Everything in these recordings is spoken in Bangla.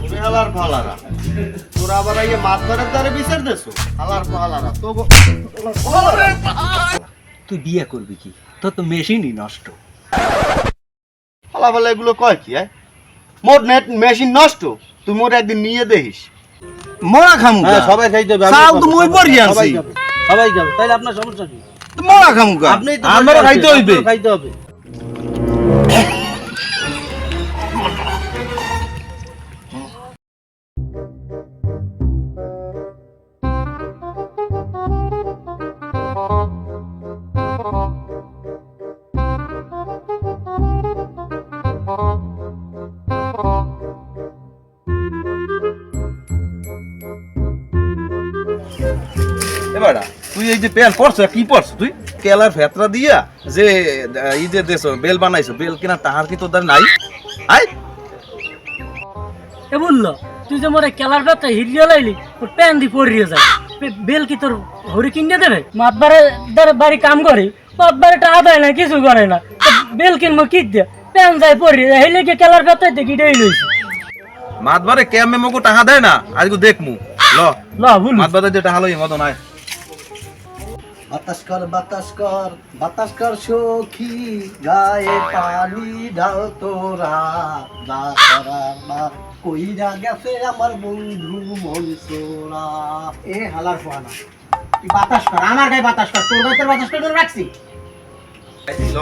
ওরে হালার ফালারা, তোরা আবার এই মাছ ধরার দ্বারে বিচার দেছো? হালার ফালারা তো তুই বিয়ে করবি কি? তোর তো মেশিনই নষ্ট। হালা ফালা এগুলো কয় কি? মোর নেট মেশিন নষ্ট, তুই মোর একদিন নিয়ে দেখিস। মরা খামু হ্যাঁ সবাই খাইতে হবে। চাল তো মই পড়ি আছি। সবাই খাবে, তাইলে আপনার সমস্যা কি? মরা খামু কা? আপনি তো আমারও খাইতে হইবে। খাইতে হবে। এবারা তুই এই যে প্যান পরছ কি পরছ তুই কেলার ভেতরা দিয়া যে এই যে দেছো বেল বানাইছো বেল কিনা তাহার কি তোদের নাই আই এ বললো তুই যে মোরে কেলার ব্যথা হিরিয়ে লাইলি তোর প্যান দি পড়িয়ে যায় বেল কি তোর হরি কিনে দেবে মাতবারে বাড়ি কাম করে মাতবারে টাকা দেয় না কিছু করে না বেল কিনবো কি দিয়ে প্যান যায় পড়িয়ে যায় হেলে গিয়ে কেলার ব্যথা দেখি ডেই লইছি মাতবারে কেমে মগো টাকা দেয় না আজকে দেখমু ল ল ভুল মাতবারে যে টাকা লই মদন আয় বাতাস কর সখী গায়ে পানি ঢাল তোরা না করার না কইরা গেছে আমার বন্ধু মনসুরা। এ হালার পোহানা, তুই বাতাস কর, আমার গায়ে বাতাস কর, তোর গায়ে তোর বাতাস করে রাখছি। এই ল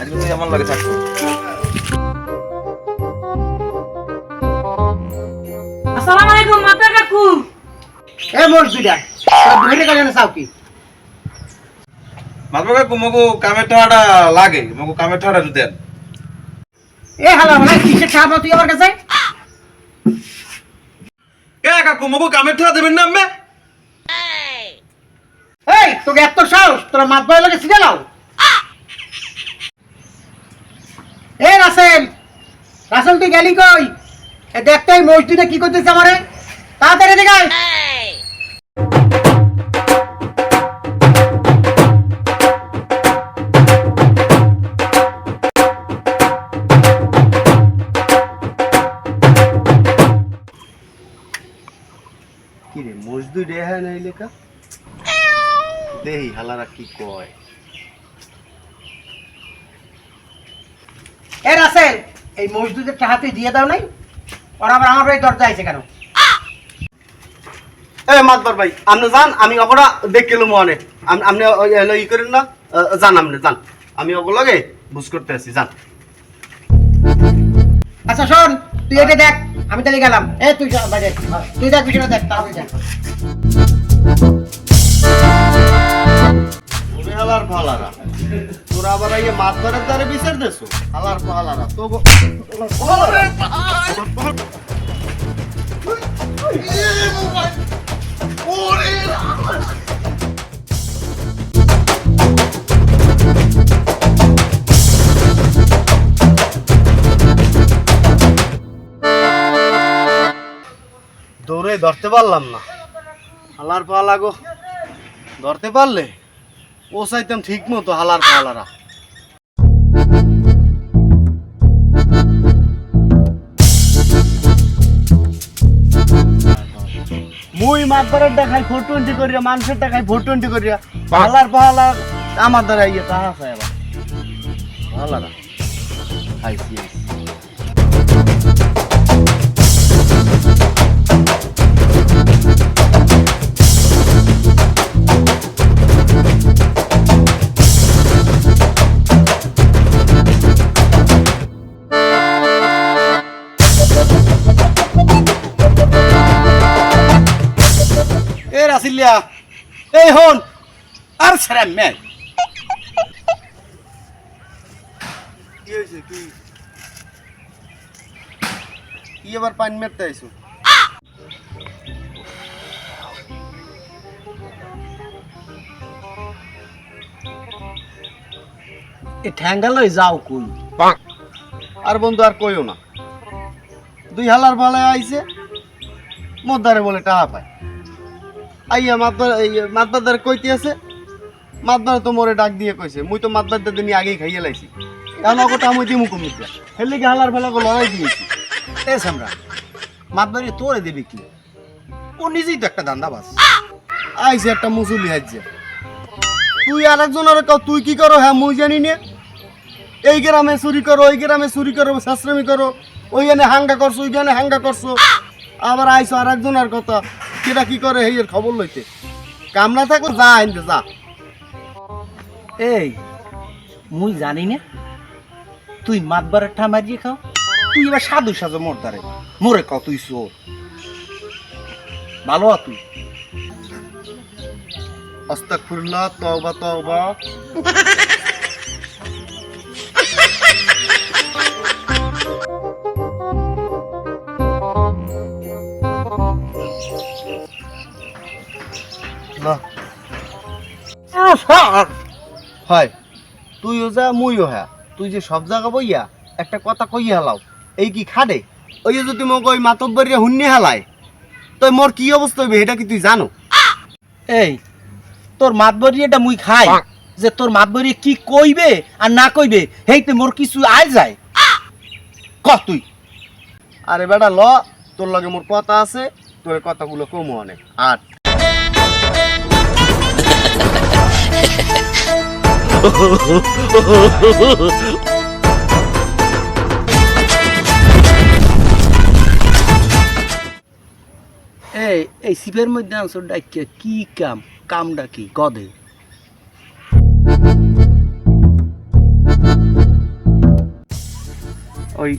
আজকে তুই আমার লাগে থাক আসসালামু আলাইকুম মাতা কাকু এ মোর দুইটা তোর ধরে গেল না সাউ কি? মাতবারে মগো কামের টাকাটা লাগে মগো কামের টাকাটা দেন এ হালার পোহানা, কিসের খাওয়া তুই আমার কাছে? কে কাকু মগো কামের টাকা দেবেন না আম্মে এই তোকে এত সাহস, তোরা মাত বয় লাগে সিধা লাও। এ রাসেল, রাসেল তুই গেলি কই? এ দেখতে এই মসজিদে কি করতেছে আমারে, তাড়াতাড়ি এদিকে আয়। কিরে মজদুর রেহা নাই লেখা দেহি হালারা কি কয়। এ রাসেল, এই মসজিদের টাকা তুই দিয়ে দাও নাই? ওরা আবার আমার বাড়ি দরজা আইছে কেন? এ মাতবার ভাই আপনি যান, আমি ওগুলা দেখিলাম মনে আপনি ই করেন না, যান আপনি যান, আমি ওগুলোকে বুঝ করতে আছি, যান। আচ্ছা শোন, তুই এটা দেখ, আমি তাহলে গেলাম। এ তুই যা বাইরে, তুই দেখ পিছনে দেখ, তাহলে দেখ। ওরে হালার ফালারা, তোরা আবার এই মাছ ধরার দ্বারে বিচার দেছো? হালার ফালারা তো দৌড়ে ধরতে পারলাম না। হালার পালা গো, ধরতে পারলে ও চাইতাম ঠিক মতো হালার পালারা। মুই মাতবারের দেখাই 420 করিয়া, মানুষের দেখাই 420 করিয়া, হালার পালা আমার দ্বারা ইয়ে তাহা চাই আবার হালারা আইসি আইসি। রাসিলিয়া এই হন আর সারা মে কি হইছে কি কি আবার পানি মেরতে আইছো? এ ঠ্যাঙ্গালই যাও কই? আর বন্ধু আর কইও না, দুই হালার ভালায় আইছে মদ্দারে বলে টাকা পায়। আইয়া মাতবার কইতে আছে, মাতবার তো মোরে ডাক দিয়ে কইছে, মুই তো মাতবার দিন আগেই খাইয়ে লাইছি, এখন ওটা আমি দিমু কমিটা হেলে কি হালার ফেলা লড়াই দিয়েছি। এ সামরা মাতবাড়ি তোরে দেবে কি? ও নিজেই তো একটা ধান্দাবাজ। আইছে একটা মুসুলি হাজছে, তুই আরেকজনের কও তুই কি করো, হ্যাঁ মুই জানি না। এই গ্রামে চুরি করো, ওই গ্রামে চুরি করো, শাস্ত্রামি করো, ওইখানে হাঙ্গা করছো, ওইখানে হাঙ্গা করছো, আবার আইসো আরেকজনের কথা কেটা কি করে এই এর খবর লইতে। কাম না থাকো যা আনতে যা। এই মুই জানি না তুই মাতবারের ঠা মারিয়ে খাও, তুই এবার সাধু সাজো মরদারে মোরে কও তুই চোর। ভালো আ তুই আস্তাগফিরুল্লাহ, তওবা তওবা। না হয় তুইও যা মুইও হ্যাঁ, তুই যে সব জায়গা বইয়া একটা কথা কইয়া হেলাও, এই কি খাডে? ওই যে যদি মোক ওই মাতব্বরিয়া হুন্নি হেলায় তো মোর কি অবস্থা হইবে এটা কি তুই জানো? এই তোর মাতবরি এটা মুই খাই, যে তোর মাতবরি কি কইবে আর না কইবে হেইতে মোর কিছু আয় যায় ক তুই। আরে বেটা ল, তোর লগে মোর কথা আছে, তোর কথাগুলো কমো অনেক। আর এই সিপের মধ্যে আনছো ডাইকে কি কাম? কামটা কি গদে? ওই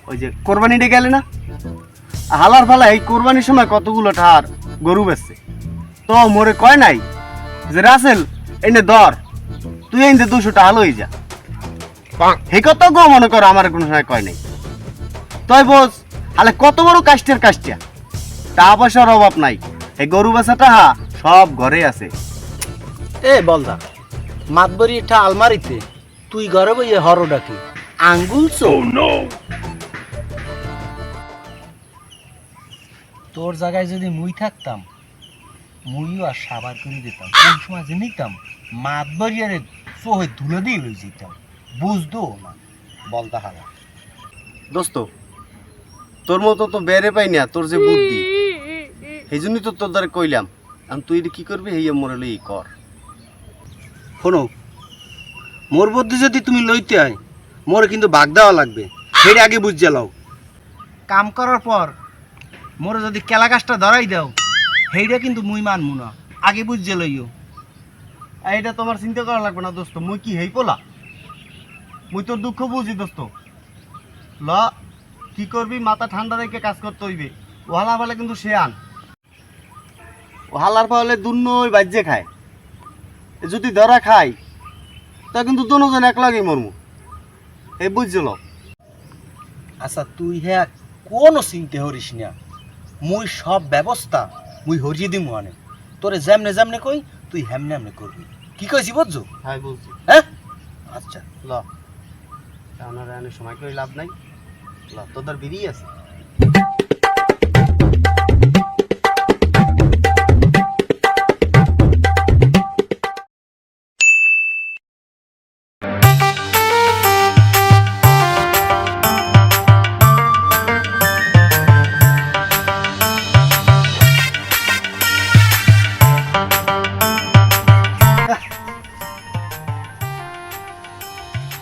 ওই যে কোরবানিতে গেলে না, হালার ফালা এই কোরবানির সময় কতগুলো ঠার গরু বেচছে, তো মোরে কয় নাই যে রাসেল এনে ধর, তুই এনে 200 টাকা লই যা। হে কত গো মনে করো আমার কোনো সময় কয় নাই। তুই বোঝ আলে কত বড় কাষ্টের কাষ্টিয়া, টাকা পয়সার অভাব নাই, এই গরু বেচাটা সব ঘরে আছে। এ বলদা মাতবরি এটা আলমারিতে, তুই ঘরে বইয়ে হর ডাকি আঙ্গুল চো। তোর জায়গায় যদি মুই থাকতাম মুইও আর সাবার করে দিতাম, কোন সময় যে নিতাম মাতবরি আরে চোহে ধুলে দিয়ে লই যেতাম, বুঝতো না বলদা হারা। দোস্ত তোর মতো তো বেড়ে পাই না, তোর যে বুদ্ধি এই জন্যই তো তোর দ্বারা কইলাম, আমি তুই এটা কি করবি এই মরে লই কর। শোনো, মোর বুদ্ধি যদি তুমি লইতে হয় মোরে কিন্তু ভাগ দেওয়া লাগবে, সেটা আগে বুঝে লও। কাম করার পর মোরে যদি কেলা গাছটা ধরাই দাও সেইটা কিন্তু মুই মানমু না, আগে বুঝে লইও। আর এটা তোমার চিন্তা করা লাগবে না দোস্ত, মুই কি হেই পোলা, মুই তোর দুঃখ বুঝি দোস্ত। ল কি করবি, মাথা ঠান্ডা রেখে কাজ করতে হইবে। ওহালা ফলে কিন্তু সে আন, ওহালার ফলে দুন্ন ওই বাজ্যে খায়, যদি ধরা খাই তা কিন্তু দুজন এক লাগে মরমু, এই বুঝছিল। আচ্ছা তুই হ্যাঁ কোনো চিন্তা হরিস না, মুই সব ব্যবস্থা মুই হরিয়ে দিমু আনে, তোরে যেমনে যেমনে কই তুই হেমনে হেমনে করবি, কি কইছি বুঝছো? হ্যাঁ বুঝছি। হ্যাঁ আচ্ছা ল আপনার এনে সময় করে লাভ নাই, ল তোদের বেরিয়ে আছে।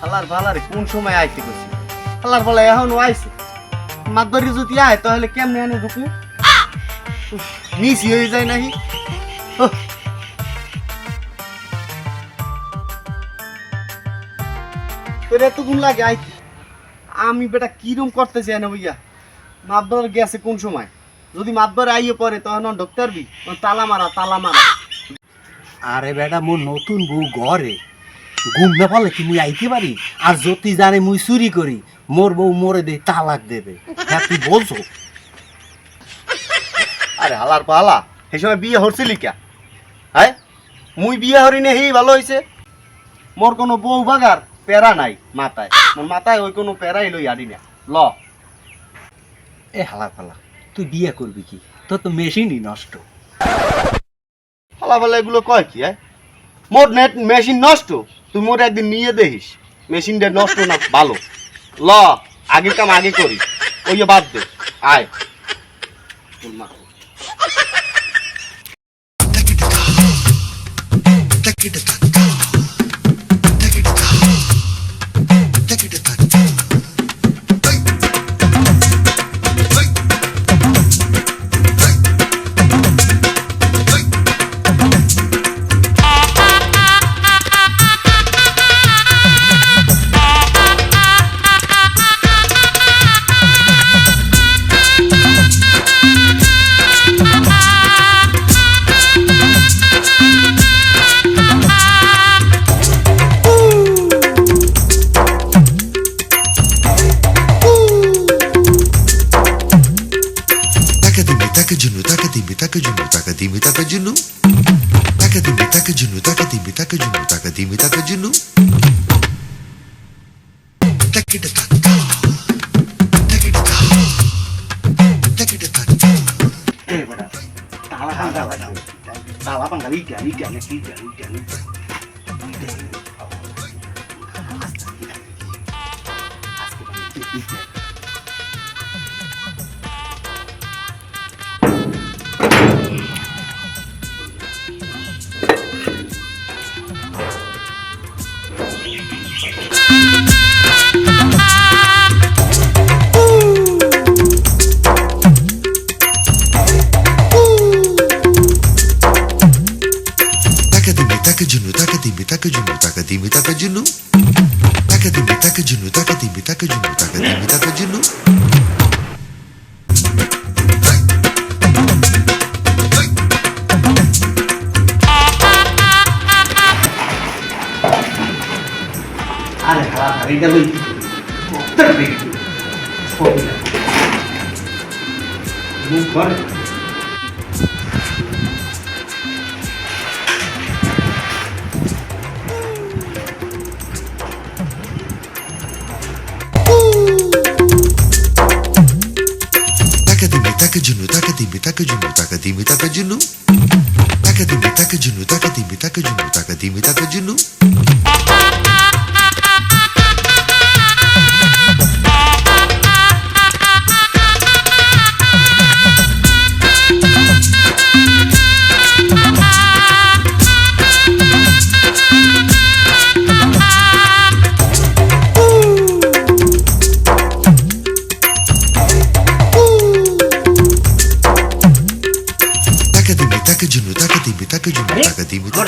আল্লাহর ভালারে কোন সময় আইতে কইছি, আল্লাহর ভালা এখনো আইছে। মাতবরি যদি আয় তাহলে কেমনে এনে ঢুকু, নিচি হয়ে যায় নাহি। তোর এতক্ষণ লাগে আইতে, আমি বেটা কিরম করতেছি এনে বইয়া। মাতবর গেছে কোন সময়, যদি মাতবর আইয়ে পরে তখন ঢুকতে পারবি, তালা মারা তালা মারা। আরে বেটা মোর নতুন বউ ঘরে, ঘুম না পারলে কি মুই আইতে পারি? আর যদি জানে মুই চুরি করি মোর বউ মোরে দে তালাক দেবে, হ্যাঁ তুই বলছো? আরে হালার পালা সেই সময় বিয়ে হরছিলি কে? হ্যাঁ মুই বিয়ে হরি নে হেই ভালো হইছে, মোর কোনো বউ বাগার প্যারা নাই মাথায়, মোর মাথায় ওই কোনো প্যারাই লই আড়ি না। ল এ হালার পালা তুই বিয়ে করবি কি? তোর তো মেশিনই নষ্ট। হালা ফালা এগুলো কয় কি? মোর নেট মেশিন নষ্ট, তুই মোর একদিন নিয়ে দেখিস মেশিনটা নষ্ট না ভালো। ল আগে কাম আগে করি, ওই বাদ দে আয়। মাকুল।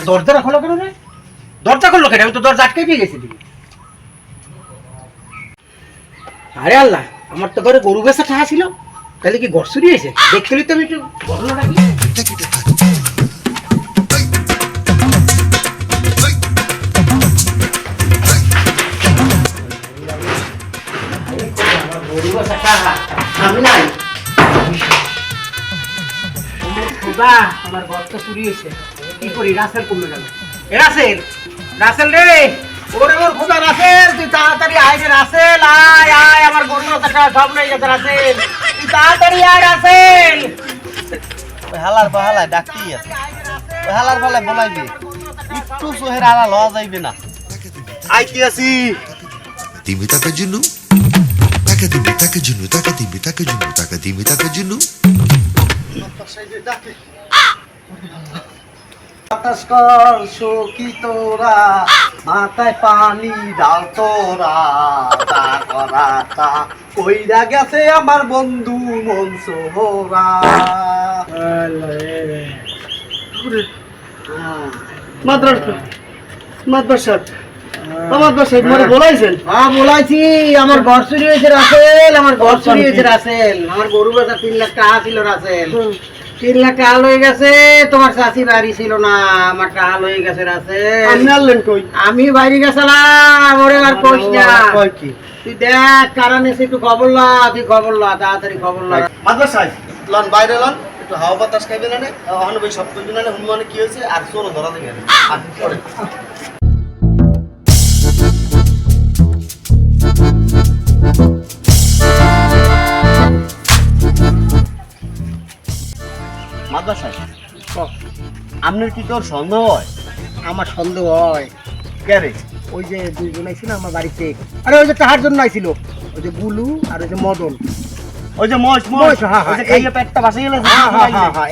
দরজা খোলো কেন রে? দরজা খুললো কেন? আমি তো দরজা আটকে দিয়ে গেছি। আরে আল্লাহ, আমার তো ঘরে গরু বেচা টাকা ছিল, তাহলে কি ঘর চুরি হয়েছে? দেখতে তো আমি একটু ঘটনাটা কি। গরু বেচা টাকা আমি নাই। খোদা, আমার ঘর তো চুরি হয়েছে, কি করি? রাসেল কমে গেল। এ রাসেল, রাসেল রে, ওরে ওর খোদা রাসেল, তুই তাড়াতাড়ি আয় রে রাসেল, আয় আয়, আমার গরু বেচা সব নিয়ে গেছে রাসেল, তুই তাড়াতাড়ি আয় রাসেল। ওই হালার পাহালায় ডাকতেই আছে, ওই হালার পাহালায় বলাইবে একটু সোহের আড়া লওয়া যাইবে না। আইতে আছি। বাতাস কর সখী তোরা, মাথায় পানি ডাল তোরা, তা করা তা কইরা গেছে আমার বন্ধু মনসোহরা। বলাইছি আমার ঘর চুরি হয়েছে রাসেল, আমার ঘর চুরি হয়েছে রাসেল, আমার গরু বেচা 3 লাখ টাকা ছিল রাসেল, 3 লাখ টাকা হয়ে গেছে। তোমার চাষি বাড়ি ছিল না, আমার টাকা হয়ে গেছে রাসেল। আমি বাইরে গেছিলাম, ওরে আর কইস না। তুই দেখ কারণ এসে একটু খবর লা, তুই খবর লা, তাড়াতাড়ি খবর লা। মাদ্রাস সাহেব লন বাইরে লন, একটু হাওয়া বাতাস খাইবে না, ওখানে ভাই সব করবি না, হুনমানে কি হয়েছে আর চোরও ধরা দেবে। আর পরে মাদ্রাস সাহেব আপনার কি তোর সন্দেহ হয়? আমার সন্দেহ হয়। ক্যারে ওই যে 2 জন আইছিল আমার বাড়িতে, আরে ওই যে টাকার জন্য আইছিল, ওই যে বুলু আর ওই যে মদন, ওই যে মহিষ মহিষ, হ্যাঁ, ওই যে হ্যাঁ, খাইয়ে পেটটা ভাসে গেলে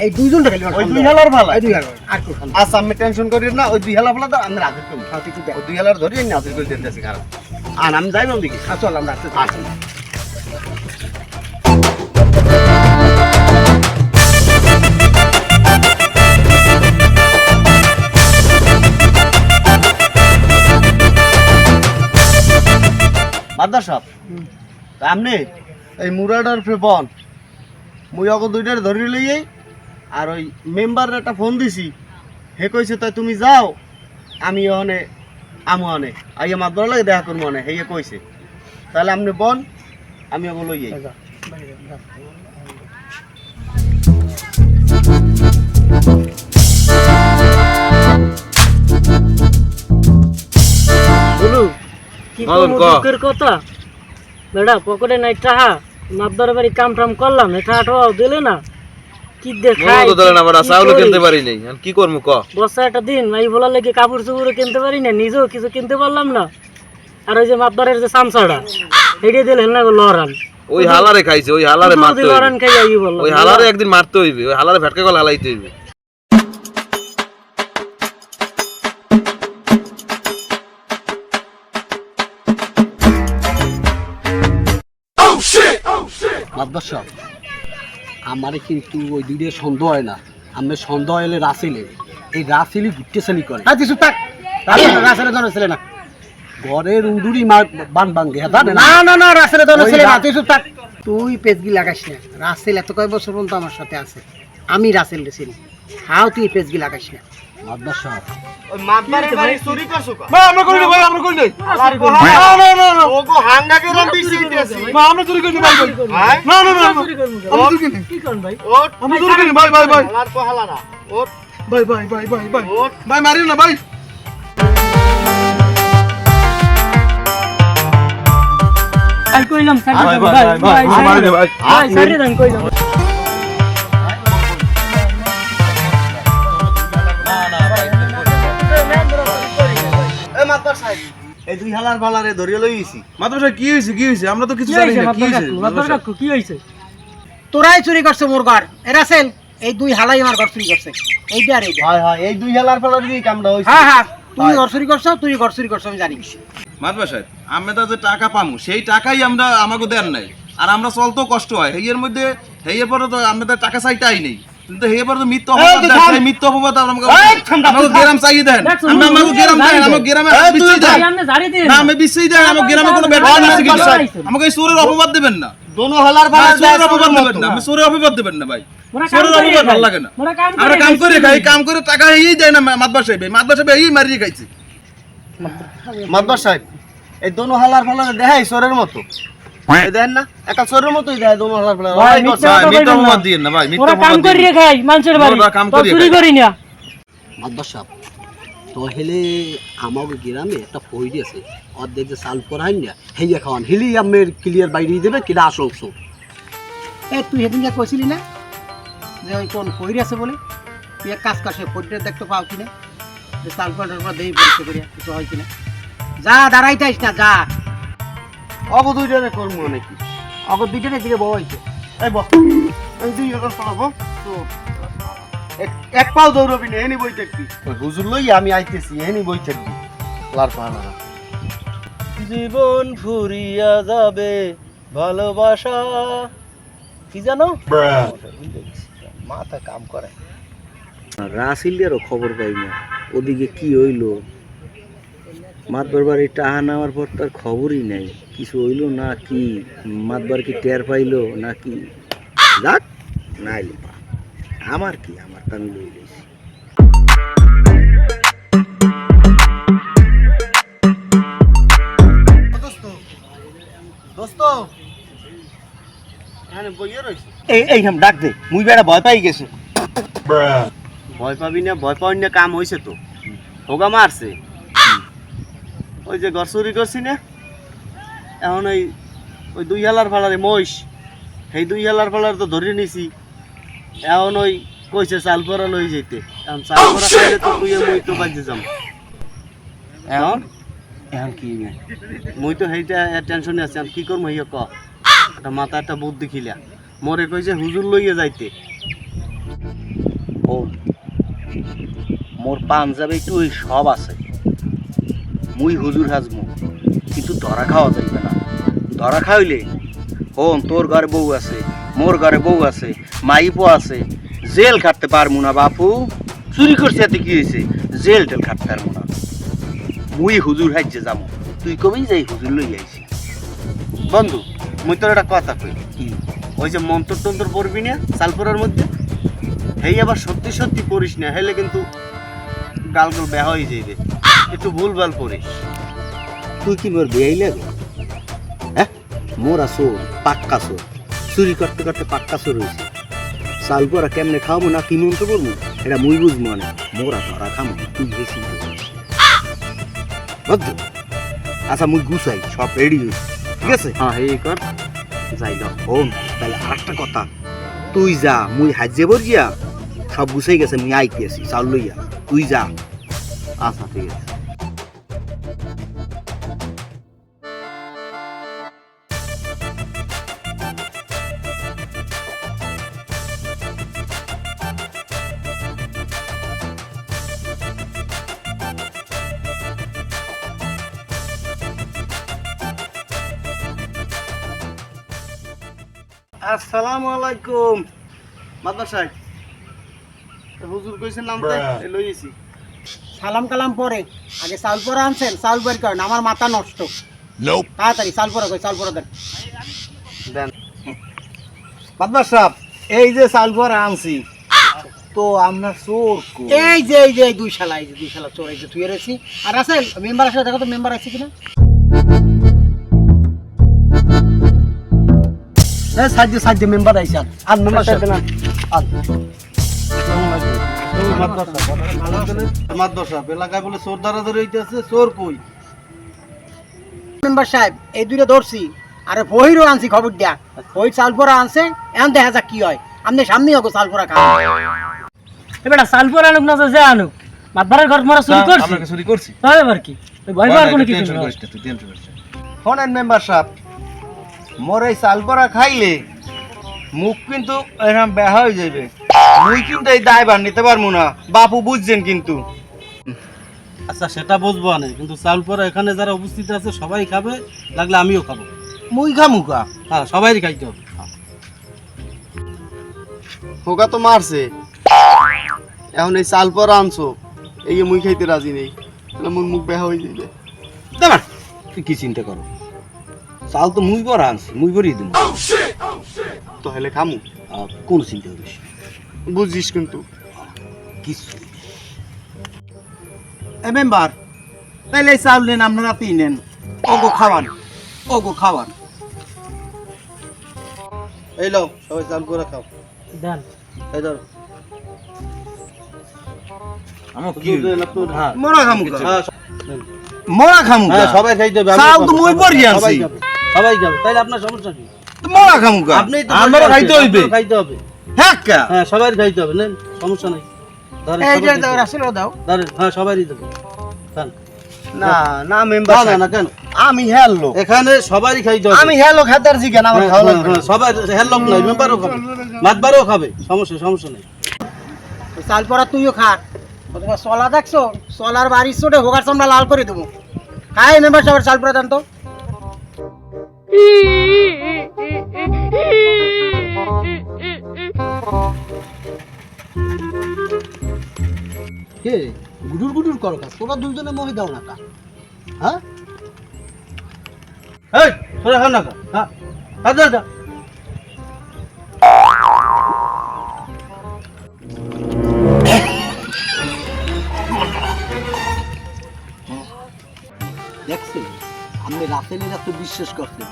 এই দুইজন দেখলি ওই দুই হালার ভালা এই দুই হাজার আর কি আচ্ছা আমি টেনশন করি না ওই দুই হালা ভালা তো আমি রাজি করি তুই দেখ ওই দুই হালার ধরি আমি রাজি করে দিতেছি খারাপ আর আমি যাই ওদিকে চল আমরা আসতে আচ্ছা মাদার সাহেব আপনি এই মুরাডার বন মুই অগ দুইটার ধরে লইয়াই আর ওই মেম্বার একটা ফোন দিছি হে কইছে তাই তুমি যাও আমি ওখানে আমু আনে আইয়া মাদর লাগে দেখা করবো অনে হেয়ে কইছে তাহলে আপনি বন আমি ওগুলো লইয়াই বলু কি বলুন, করবো ক। দুঃখের কথা বেটা পকেটে নাই টাহা মাপদার বাড়ি কাম টাম করলাম এটা আঠাও দিলে না কি দেখাই মনে তো ধরে না বড় চাউল কিনতে পারি নাই এখন কি করবো ক বর্ষা একটা দিন এই বলার লেগে কাপড় চোপড় কিনতে পারি না নিজেও কিছু কিনতে পারলাম না আর ওই যে মাপদারের যে সামসাটা হেঁটে দিলেন না লড়ান ওই হালারে খাইছে ওই হালারে মারতে লড়ান হইবে খাই আই বললাম ওই হালারে একদিন মারতে হইবে ওই হালারে ভেটকা গল হালাইতে হইবে মাদ্রাস আমারে কিন্তু ওই দুইটা সন্দেহ হয় না আমি সন্দেহ হলে রাসেলে এই রাসেলি গুট্টেসালি করে আর কিছু থাক রাসেলের দরকার ছিল না ঘরের উডুরি বান ভাঙ্গে জানে না না না না রাসেলের দরকার ছিল না তুই চুপ থাক তুই পেজগি লাগাস না রাসেল এত কয় বছর পর্যন্ত আমার সাথে আছে আমি রাসেল রে চিনি হাও তুই পেজগি লাগাস না মাদ্রাস ওই মাদবারের বাড়ি চুরি করছো কা ভাই আমরা করি না ভাই আমরা করি নাই ওগো হাঙ্গাকে রম দিছি দিছি আমরা চুরি করি ভাই ভাই না না না কি করেন ভাই ওট আমরা চুরি করি ভাই ভাই ভাই হালার কো হালারা ওট ভাই ভাই ভাই ভাই ভাই ওট ভাই মারি না ভাই আর কইলাম সারি ভাই, দেন ভাই, ভাই ভাই, ভাই, মারি দে ভাই। ভাই সারি দেন কইলাম এ মাদবার সাহেব এই দুই হালার ভালারে ধরিয়ে লইছি মাদ্রাসা কি হইছে কি হইছে আমরা তো কিছু কি জানি হইছে না কি হইছে মাদ্দার কাকু কি হইছে তোরাই চুরি করছে মোর ঘর এ রাসেল এই দুই হালাই আমার ঘর চুরি করছে এইটা আর এইটা হয় হয় এই দুই হালার ভালার দিয়ে কামটা হইছে হ্যাঁ হ্যাঁ তুই ঘর চুরি করছ তুই ঘর চুরি করছ আমি জানি মাদ্রাসা আমরা তো যে টাকা পামু সেই টাকাই আমরা আমাকে দেন নাই আর আমরা চলতেও কষ্ট হয় এর মধ্যে এর পরে তো আমরা তো টাকা চাইটাই নেই কিন্তু এর পরে তো মিথ্যা অপবাদ দেন সেই মিথ্যা অপবাদ আমাকে গ্রাম চাইয়ে দেন আমরা আমাকে গ্রাম দেন আমাকে গ্রামে বিচ্ছি দেন আপনি জারি দিন না আমি বিশ্বাসই দেন আমাকে গ্রামে কোনো ব্যাপার আছে কি আমাকে এই সুরের অপবাদ দেবেন না দোনো হালার ভাই, ভালা সুরের অপবাদ দেবেন না আমি সুরের অপবাদ দেবেন না ভাই মোরা সুরের কাম করি অপবাদ ভালো লাগে না মোরা কাম আমরা কাম করে খাই কাম করে টাকা এই দেয় না মাদবার সাহেব এই মারিয়ে খাইছে মাদবার সাহেব এই দোনো হালার ভালারে দেখাই চোরের মতো এই দেখেন না একটা চোরের মতোই দেখায় দোনো হালার ভালা ভাই, ওই মিথ্যা কথা। কথা মিথ্যা বলবেন না। অপবাদ দিয়েন না ভাই মিথ্যা মোরা কাম অপবাদ করি দিয়েন না। খাই মানুষের বাড়ি মোরা কাম তো করি চুরি খাই। করি না মাদ্রাস তো হেলে আমাকে গ্রামে একটা ফইরি আছে অর্ধেক যে চাল পরাই না হেইয়া খাওয়ান হিলি আমের ক্লিয়ার বাইরে দেবে কিনা আসল এ তুই সেদিন যা কইছিলি না যে ওই কোন ফইরি আছে বলে তুই এক কাজ কর সে ফইরিটা দেখতে পাও কিনা যে সালফার পর দেই পরিচয় করিয়া কিছু হয় কিনা যা দাঁড়াইতাইস না যা অগো দুইটারে করমু নাকি অগর দুইটার দিকে বউ হইছে এই বস এই দুই হালার পালাবো তো এক পাও দৌড়বি না এনি বই থাকবি ওই হুজুর লই আমি আইতেছি এনি বই থাকবি লার পাহাড়া জীবন ফুরিয়া যাবে ভালোবাসা কি জানো মাথা কাম করে রাসিলিয়ারও খবর পাই না ওদিকে কি হইলো মাতবার বাড়ি টাহা নেওয়ার পর তার খবরই নেই কিছু হইলো না কি মাতবার কি টের পাইলো না কি যাক নাইলে আমার কি আমার তো আমি লই লইছি দোস্ত এখানে বইয়ে রইছে এইখান ডাক দে মুই বেড়া ভয় পাই গেছে ভয় পাবি না ভয় পাওয়ার না কাম হইছে তো হোগা মারছে ওই যে ঘর চুরি করছি না এখন ওই দুই হালার ফালারে মহিষ সেই দুই হালার ফালার তো ধরে নিছি এখন ওই কইছে চাল পরা লই যেতে এখন চাল পরা খাইলে তো তুই মুই তো বাজে যাম এখন এখন কি মুই তো সেইটা টেনশনে আছি আমি কি করবো হইয়া ক একটা মাথা একটা বুদ্ধি খিলা মোরে কইছে হুজুর লইয়া যাইতে। ও মোর পাঞ্জাবে একটু ওই সব আছে, মুই হুজুর হাজমু, কিন্তু ধরা খাওয়া যাইবে না। ধরা খাইলে হন তোর ঘরে বউ আছে, মোর ঘরে বউ আছে, মাইপো আছে, জেল খাটতে পারমু না বাপু। চুরি করছি এতে কি হয়েছে, জেল টেল খাটতে পারমু না। মুই হুজুর হাইজে যাবো, তুই কবেই যাই হুজুর লই আইছি। বন্ধু মুই তোর একটা কথা কই, ওই যে মন্ত্র তন্ত্র পড়বি না সালপুরার মধ্যে, হেই আবার সত্যি সত্যি পড়িস না, হেলে কিন্তু গালগুল বেয়া হয়ে যাইবে। একটু ভুলভাল পড়িস। তুই কি মোর বেয়াই লাগে? হ্যাঁ, মোর আসো পাক্কা চোর, চুরি করতে করতে পাক্কা চোর হয়েছে। চাল পরা কেমনে খাওয়াবো না কি মন্ত্র করবো এটা মুই বুঝবো না, মোরা ধরা খামো তুই বেশি বুঝলি। আচ্ছা মুই গুছাই, সব রেডি হয়েছে, ঠিক আছে? হ্যাঁ এই কর। যাই না হন, তাহলে আর একটা কথা, তুই যা, মুই হাজে বরিয়া সব গুছাই গেছে, মুই আইতে আছি চাউল লইয়া, তুই যা। আচ্ছা ঠিক আছে। আসসালামু আলাইকুম মাদবার সাহেব। হুজুর কইছেন নামতে লইছি। সালাম কালাম পরে আগে চাউল পরা আনছেন, চাউল বের করেন, আমার মাথা নষ্ট। তাড়াতাড়ি চাউল পরা কই, চাউল পরা দেন। দেন। মাদবার সাহেব, এই যে চাউল ভরা আনছি, তো আপনার চোর কই? এই যে এই দুই শালা, এই যে দুই শালা চোর, এই যে তুই রেছি। আর রাসেল মেম্বার আসলে দেখো তো মেম্বার আছে কিনা। সাহায্য মেম্বার আইসা আর মেম্বার সাহেব না মাদবার সাহেব এলাকায় বলে চোর দাঁড়াদাঁড়ি হইতেছে, চোর কই? মেম্বার সাহেব এই দুইটা ধরছি, আরে বহিরও আনছি খবর দিয়া, ওই চাউল পরা আনছে, এখন দেখা যাক কি হয়। আপনি সামনে হোক চাউল পরা খান। এবার সালপুর আনুক না যে আনুক, মাতবারের ঘর মরা চুরি করছি, আমরা চুরি করছি। তাই আবার কি ওই ভয় পাওয়ার কোনো কিছু টেনশন না। করিস না, তুই টেনশন করিস না। শোনেন মেম্বার সাহেব, মোর এই চাল পরা খাইলে মুখ কিন্তু এরকম বেহা হয়ে যাবে, মুই কিন্তু এই দায়ভার নিতে পারবো না, বাপু বুঝছেন কিন্তু। আচ্ছা সেটা বুঝবো না, কিন্তু চাউল পরা এখানে যারা উপস্থিত আছে সবাই খাবে, লাগলে আমিও খাবো। মুই খামুকা? হ্যাঁ সবাই খাইতে হবে। খোকা তো মারছে, এখন এই চাল পরা আনছো, এই মুই খাইতে রাজি নেই, তাহলে মোর মুখ বেহা হয়ে যাবে। দেবা তুই কি চিন্তা করো, চাল তো মুই পরা আনছি, মুই ভরিয়ে দেবো। তো হেলে খামু, কোন চিন্তা করিস বুঝিস কিন্তু। কিছু এ মেম্বার, তাইলে এই চাউল নেন, আপনারা তিন নেন, ওগো খাওয়ান, ওগো খাওয়ান। এই লও সবাই চাল করে খাও। দেন এই ধর আমার কি হ্যাঁ মোরা খামুকা, হ্যাঁ, মোরা খামুকা, হ্যাঁ সবাই খাইতে হবে। চাউল তো মুই ভরিয়ে সবাই আনছি, যাবে, সবাই যাবে, তাইলে আপনার সমস্যা কি? মোরা খামুকা। আপনি তো আমারও খাইতে হইবে, আপনারও খাইতে হবে। হ্যাঁ কা? হ্যাঁ সবাই খাইতে হবে, নেন সমস্যা নাই। ধরেন, এই সবাই যে খাইতে হবে। রাসেলও দাও। ধরেন, হ্যাঁ সবাই দেবো। খান। না না মেম্বার না না সাহেব, না, কেন? আমি হ্যালো, এখানে সবাই খাইতে হবে। আমি হ্যালো খাতার জিগান, আমার হ্যাঁ, খাওয়া হ্যাঁ, লাগবে না। হ্যাঁ, সবাই হেল্লক নাই, মেম্বারও খাবে, মাতবারও খাবে, সমস্যা নেই। ওই চাউল পরা তুইও খা। ও তোমার চলা দেখছো, চলার বাড়ির চোটে হোগার চামড়া লাল করে দেবো। খাই মেম্বার সাহেবের চাউল পরা দেন তো। কে গুডুর গুডুর করো কাজ, তোরা দুইজনে মহি দাও না কা? হ্যাঁ এই তোরা খান না খা, হ্যাঁ খা, যা, যা। দেখছেন আপনি রাসেলের এত বিশ্বাস করছেন,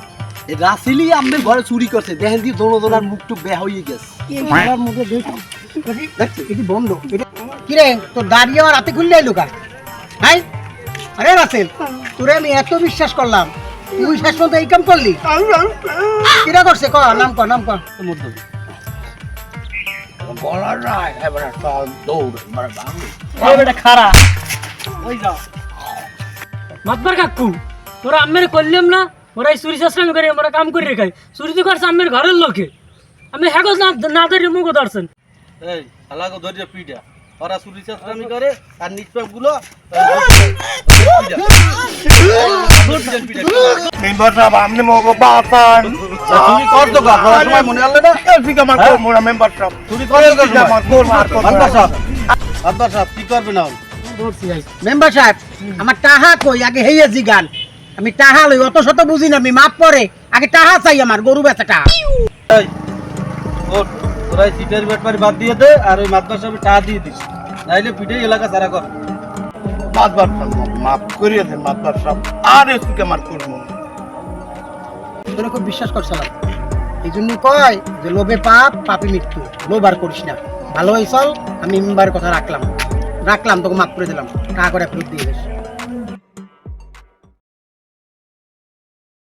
এই রাসেলই আপনার ঘরে চুরি করছে, দেখেন দিয়ে দোনো দোনার মুখ টুক বেয়া হয়ে গেছে। দেখছি এটি বন্ধ। কিরে তোর দাঁড়িয়ে আমার হাতে খুললে এলো কা? হাই আরে রাসেল, তোরে আমি এত বিশ্বাস করলাম, তুই শেষ পর্যন্ত এই কাম করলি? কিরা করছে ক, নাম ক, নাম ক। বেটা খারা ওই যাও মাতবার কাকু, তোরা আমের করলাম না, ওরা চুরি চাষরামি করে আমরা কাম করে রেখাই, চুরি তো করছে আমের ঘরের লোকে, আমি হেগো না ধরে মুখ ধরছেন। এই হালাগো ধরিয়া পিঠা ওরা চুরি চাষামি করে আর নিষ্পাপ গুলো মেম্বার সাহেব আপনি মগো বাতান তুমি কর তো গা পড়ার সময় মনে হলো না ঠিক আমার মোরা মেম্বার সাহেব চুরি করে আমার গোল মার মাদ্দার সাহেব কি করবে না ধরছি আই মেম্বার সাহেব আমার টাহা কই আগে হেইয়া জি গান আমি টাহা লই অত শত বুঝি না আমি মাপ পরে আগে টাহা চাই আমার গরু বেচা টাহা এই ওর তোরা সিটের ব্যাপারে বাদ দিয়ে দে আর ওই মাদ্দার সাহেব টাকা দিয়ে দিস নাইলে পিঠে এলাকা সারা কর মাতবার সাহেব মাফ করিয়ে দেন মাতবার সাহেব আর এসকে আমার করবো তোরা খুব বিশ্বাস করছিলাম এই জন্য কয় যে লোভে পাপ পাপে মৃত্যু লোভ আর করিস না ভালো হয়েছল আমি মেম্বারের কথা রাখলাম তোকে মাফ করে দিলাম টাকা করে ফেরত দিয়ে দিস